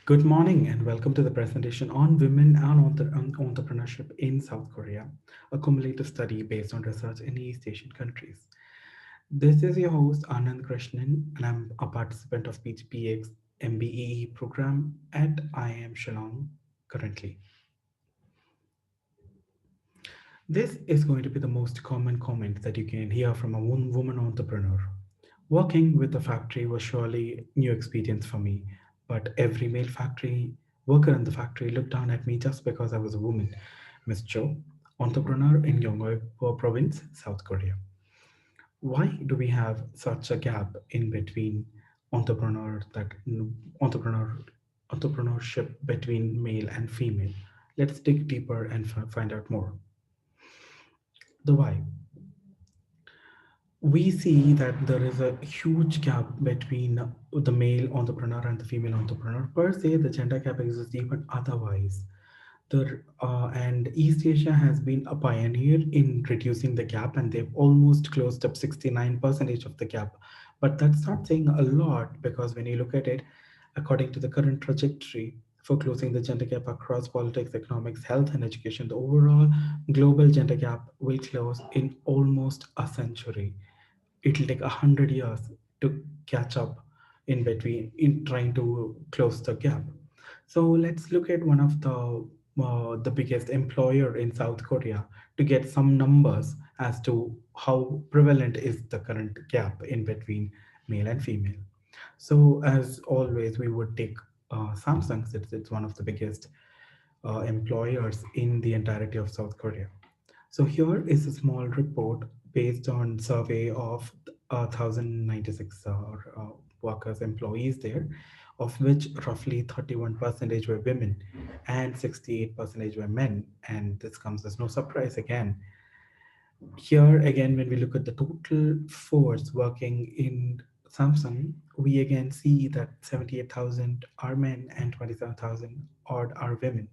Good morning and welcome to the presentation on women and entrepreneurship in South Korea, a cumulative study based on research in East Asian countries. This is your host Anand Krishnan and I'm a participant of PGPEx MBEE program at IIM Shillong currently. This is going to be the most common comment that you can hear from a woman entrepreneur. Working with a factory was surely new experience for me, but every male factory worker in the factory looked down at me just because I was a woman. Miss Cho, entrepreneur in Yongoi province, South Korea. Why do we have such a gap in between entrepreneur that entrepreneur entrepreneurship between male and female? Let's dig deeper and find out more. The why. We see that there is a huge gap between the male entrepreneur and the female entrepreneur. Per se, the gender gap exists even otherwise. And East Asia has been a pioneer in reducing the gap, and they've almost closed up 69% of the gap. But that's not saying a lot because when you look at it, according to the current trajectory for closing the gender gap across politics, economics, health, and education, the overall global gender gap will close in almost a century. It'll take 100 years to catch up in between in trying to close the gap. So let's look at one of the biggest employer in South Korea to get some numbers as to how prevalent is the current gap in between male and female. So as always, we would take Samsung, since it's one of the biggest employers in the entirety of South Korea. So here is a small report based on survey of 1,096 workers, employees there, of which roughly 31 percentage were women and 68 percentage were men. And this comes as no surprise again. Here again, when we look at the total force working in Samsung, we again see that 78,000 are men and 27,000 odd are women,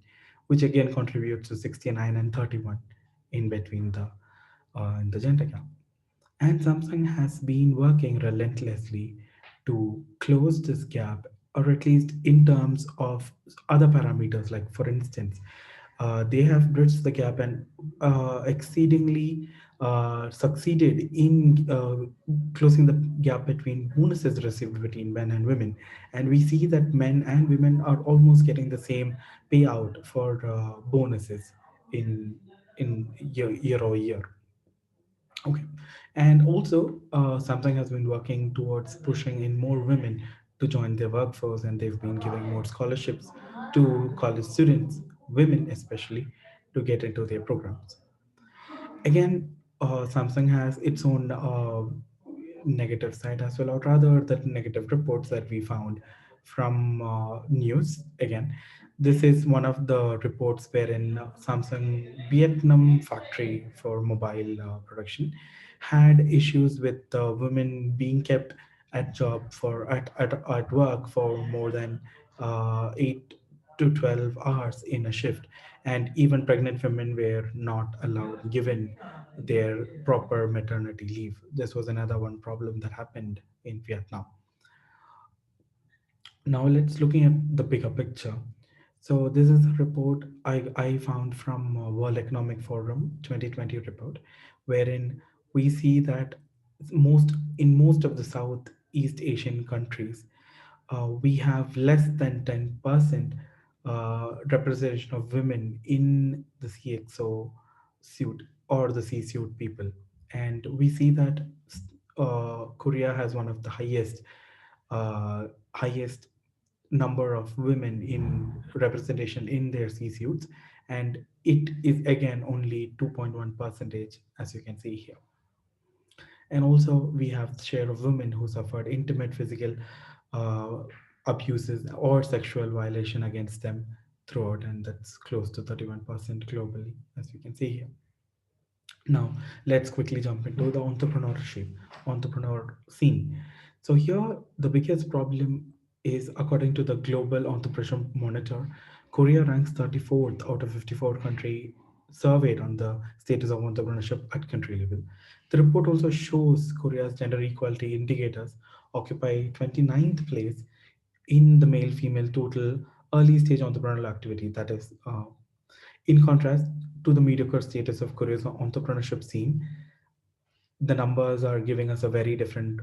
which again contributes to 69 and 31 in between the gender gap. And Samsung has been working relentlessly to close this gap, or at least in terms of other parameters. Like, for instance, they have bridged the gap and exceedingly succeeded in closing the gap between bonuses received between men and women. And we see that men and women are almost getting the same payout for bonuses in year over year. Okay. And also, Samsung has been working towards pushing in more women to join their workforce, and they've been giving more scholarships to college students, women especially, to get into their programs. Again, Samsung has its own negative side as well, or rather, the negative reports that we found from news. Again, this is one of the reports wherein Samsung Vietnam factory for mobile production had issues with women being kept at job for at work for more than 8 to 12 hours in a shift, and even pregnant women were not allowed given their proper maternity leave. This was another one problem that happened in Vietnam. Now let's looking at the bigger picture. So this is a report I found from World Economic Forum 2020 report, wherein we see that most of the Southeast Asian countries, we have less than 10% representation of women in the CXO suit or the C suite people. And we see that Korea has one of the highest number of women in representation in their C suits, and it is again only 2.1 percentage, as you can see here. And also we have the share of women who suffered intimate physical uh, abuses or sexual violation against them throughout, and that's close to 31% globally, as you can see here. Now let's quickly jump into the entrepreneur scene. So here the biggest problem is, according to the global entrepreneurship monitor, Korea ranks 34th out of 54 country surveyed on the status of entrepreneurship at country level. The report also shows Korea's gender equality indicators occupy 29th place in the male female total early stage entrepreneurial activity. That is, in contrast to the mediocre status of Korea's entrepreneurship scene, the numbers are giving us a very different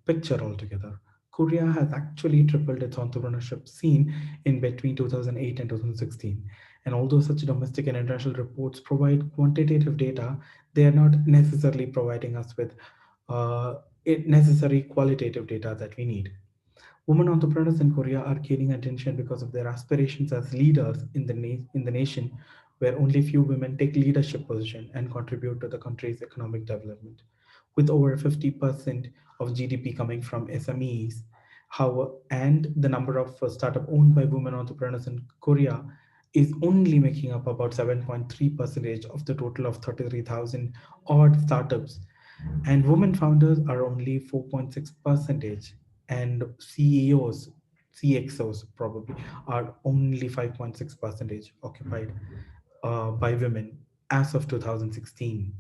picture altogether. Korea has actually tripled its entrepreneurship scene in between 2008 and 2016. And although such domestic and international reports provide quantitative data, they are not necessarily providing us with uh, necessary qualitative data that we need. Women entrepreneurs in Korea are gaining attention because of their aspirations as leaders in the nation, where only few women take leadership position and contribute to the country's economic development. With over 50% of GDP coming from SMEs, how and the number of startup owned by women entrepreneurs in Korea is only making up about 7.3 percentage of the total of 33,000 odd startups, and women founders are only 4.6 percentage, and CEOs, CXOs probably, are only 5.6 percentage occupied by women as of 2016.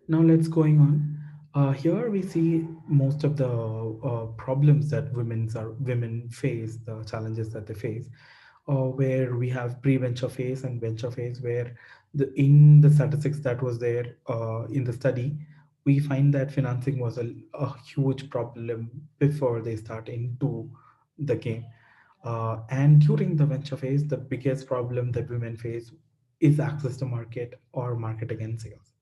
Now let's going on. Here we see most of the problems that women face, the challenges that they face, where we have pre-venture phase and venture phase, where in the statistics that was there in the study, we find that financing was a huge problem before they start into the game. And during the venture phase, the biggest problem that women face is access to market or market against sales.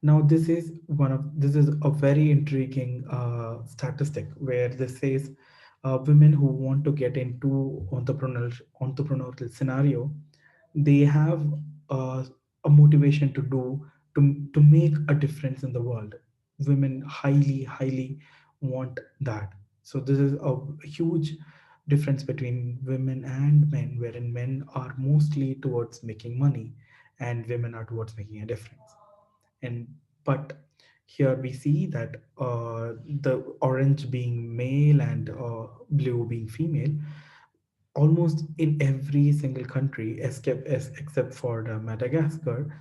Now, this is a very intriguing statistic where this says women who want to get into entrepreneurial scenario, they have a motivation to do to make a difference in the world. Women highly want that. So this is a huge difference between women and men, wherein men are mostly towards making money and women are towards making a difference. And but here we see that the orange being male and blue being female, almost in every single country except for the Madagascar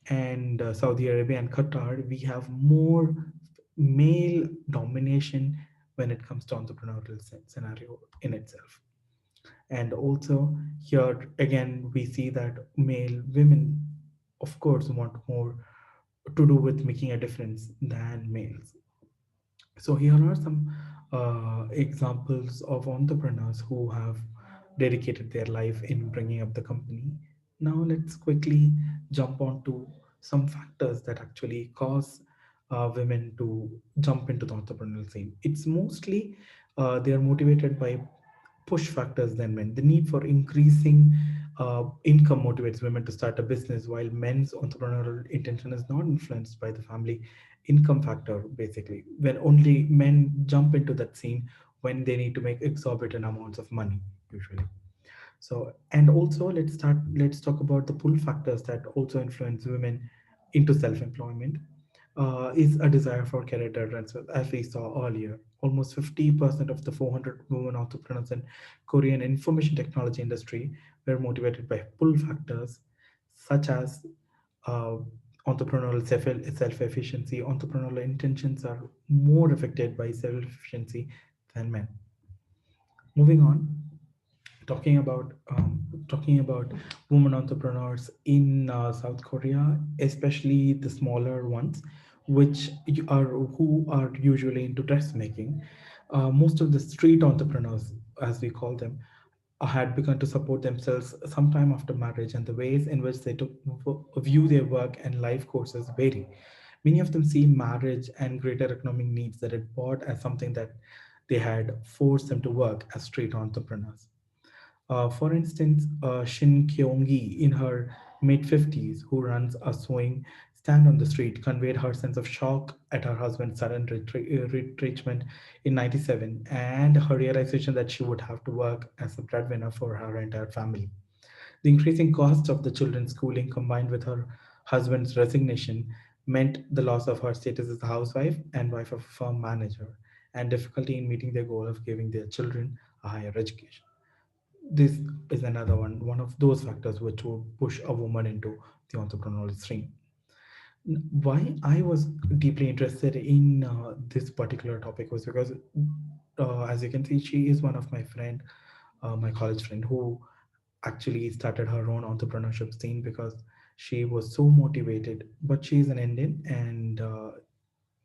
and Saudi Arabia and Qatar, we have more male domination when it comes to entrepreneurial scenario in itself. And also here again we see that male women of course want more to do with making a difference than males. So here are some examples of entrepreneurs who have dedicated their life in bringing up the company. Now let's quickly jump onto some factors that actually cause women to jump into the entrepreneurial scene. It's mostly they are motivated by push factors than men. The need for increasing income motivates women to start a business, while men's entrepreneurial intention is not influenced by the family income factor, basically. When only men jump into that scene when they need to make exorbitant amounts of money, usually. So, and also let's talk about the pull factors that also influence women into self-employment. Is a desire for career advancement, as we saw earlier. Almost 50% of the 400 women entrepreneurs in Korean information technology industry were motivated by pull factors such as uh, entrepreneurial self-efficiency. Entrepreneurial intentions are more affected by self-efficiency than men. Moving on, talking about women entrepreneurs in South Korea, especially the smaller ones, who are usually into dressmaking. Most of the street entrepreneurs, as we call them, had begun to support themselves sometime after marriage, and the ways in which they view their work and life courses vary. Many of them see marriage and greater economic needs that it brought as something that they had forced them to work as street entrepreneurs. For instance, Shin Kyung-gi, in her mid-50s, who runs a sewing stand on the street, conveyed her sense of shock at her husband's sudden retrenchment in 97 and her realization that she would have to work as a breadwinner for her entire family. The increasing cost of the children's schooling combined with her husband's resignation meant the loss of her status as a housewife and wife of a firm manager, and difficulty in meeting their goal of giving their children a higher education. This is another one of those factors which would push a woman into the entrepreneurial stream. Why I was deeply interested in this particular topic was because, as you can see, she is one of my friend. my college friend, who actually started her own entrepreneurship scene because she was so motivated. But she's an Indian, and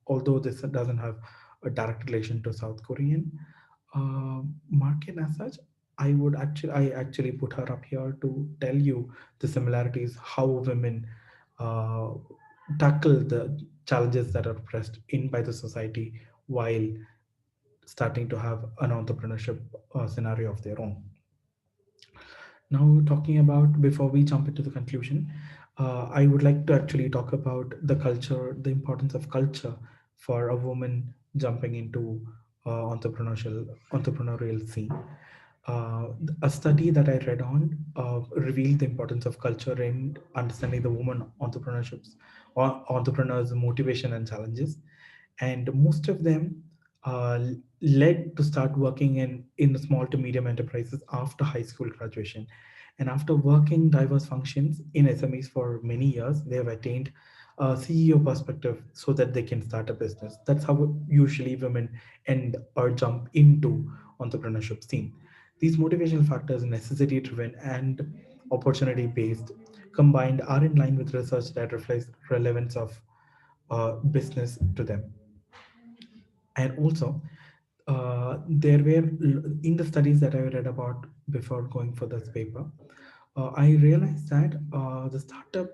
although this doesn't have a direct relation to South Korean market as such, I actually put her up here to tell you the similarities, how women uh, tackle the challenges that are pressed in by the society while starting to have an entrepreneurship scenario of their own. Now, talking about, before we jump into the conclusion, I would like to actually talk about the culture, the importance of culture for a woman jumping into entrepreneurial scene. A study that I read on revealed the importance of culture in understanding the woman entrepreneurships or entrepreneurs' motivation and challenges, and most of them led to start working in small to medium enterprises after high school graduation. And after working diverse functions in SMEs for many years, they have attained a CEO perspective so that they can start a business. That's how usually women end or jump into entrepreneurship scene. These motivational factors, necessity driven and opportunity based, combined, are in line with research that reflects relevance of business to them. And also, there were, in the studies that I read about before going for this paper, I realized that the startup,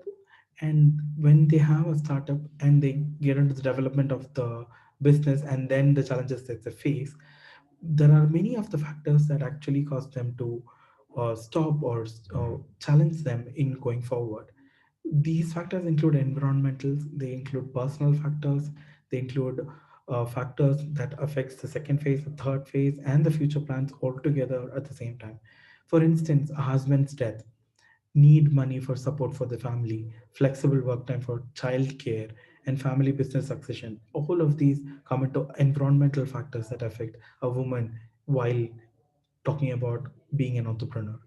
and when they have a startup and they get into the development of the business and then the challenges that they face, there are many of the factors that actually cause them to stop or challenge them in going forward. These factors include environmentals, they include personal factors, they include factors that affects the second phase, the third phase, and the future plans all together at the same time. For instance, a husband's death, need money for support for the family, flexible work time for childcare, and family business succession. All of these come into environmental factors that affect a woman while talking about being an entrepreneur.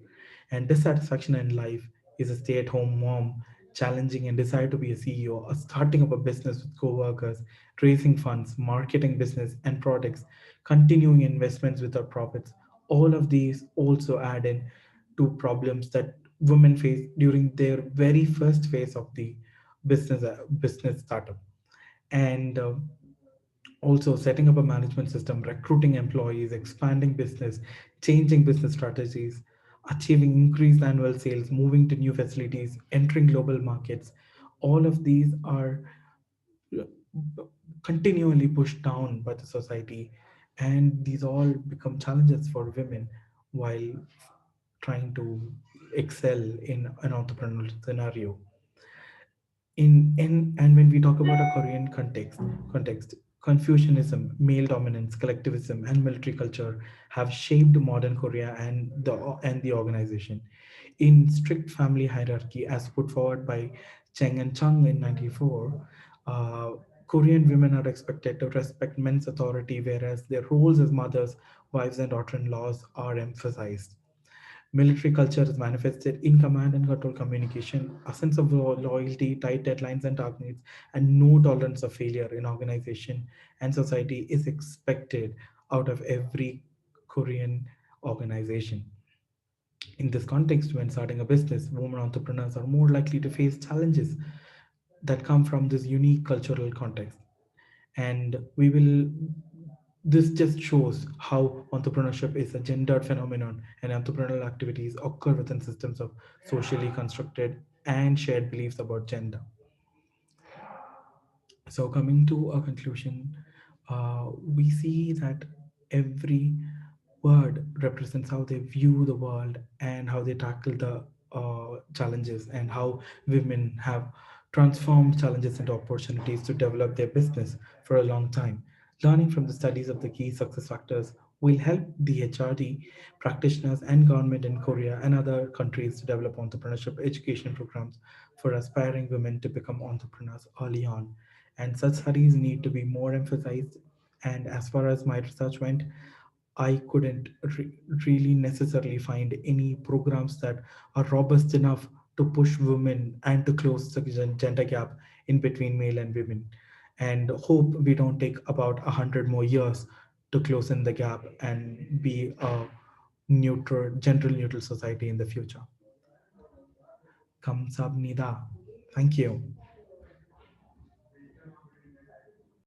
And dissatisfaction in life is a stay at home mom, challenging and desire to be a CEO, or starting up a business with co workers, raising funds, marketing business and products, continuing investments without profits. All of these also add in to problems that women face during their very first phase of the business startup. And also setting up a management system, recruiting employees, expanding business, changing business strategies, achieving increased annual sales, moving to new facilities, entering global markets. All of these are uh, continually pushed down by the society, and these all become challenges for women while trying to excel in an entrepreneurial scenario. In and when we talk about a Korean context, Confucianism, male dominance, collectivism, and military culture have shaped modern Korea and the organization. In strict family hierarchy, as put forward by Cheng and Chung in '94, uh, Korean women are expected to respect men's authority, whereas their roles as mothers, wives, and daughter-in-laws are emphasized. Military culture is manifested in command and control communication, a sense of loyalty, tight deadlines and targets, and no tolerance of failure in organization and society is expected out of every Korean organization. In this context, when starting a business, women entrepreneurs are more likely to face challenges that come from this unique cultural context. And we will this just shows how entrepreneurship is a gendered phenomenon, and entrepreneurial activities occur within systems of socially constructed and shared beliefs about gender. So, coming to a conclusion, we see that every word represents how they view the world and how they tackle the challenges, and how women have transformed challenges into opportunities to develop their business for a long time. Learning from the studies of the key success factors will help the HRD practitioners and government in Korea and other countries to develop entrepreneurship education programs for aspiring women to become entrepreneurs early on. And such studies need to be more emphasized. And as far as my research went, I couldn't really necessarily find any programs that are robust enough to push women and to close the gender gap in between male and women. And hope we don't take about 100 more years to close in the gap and be a neutral, gender neutral society in the future. Kamsabnida. Thank you.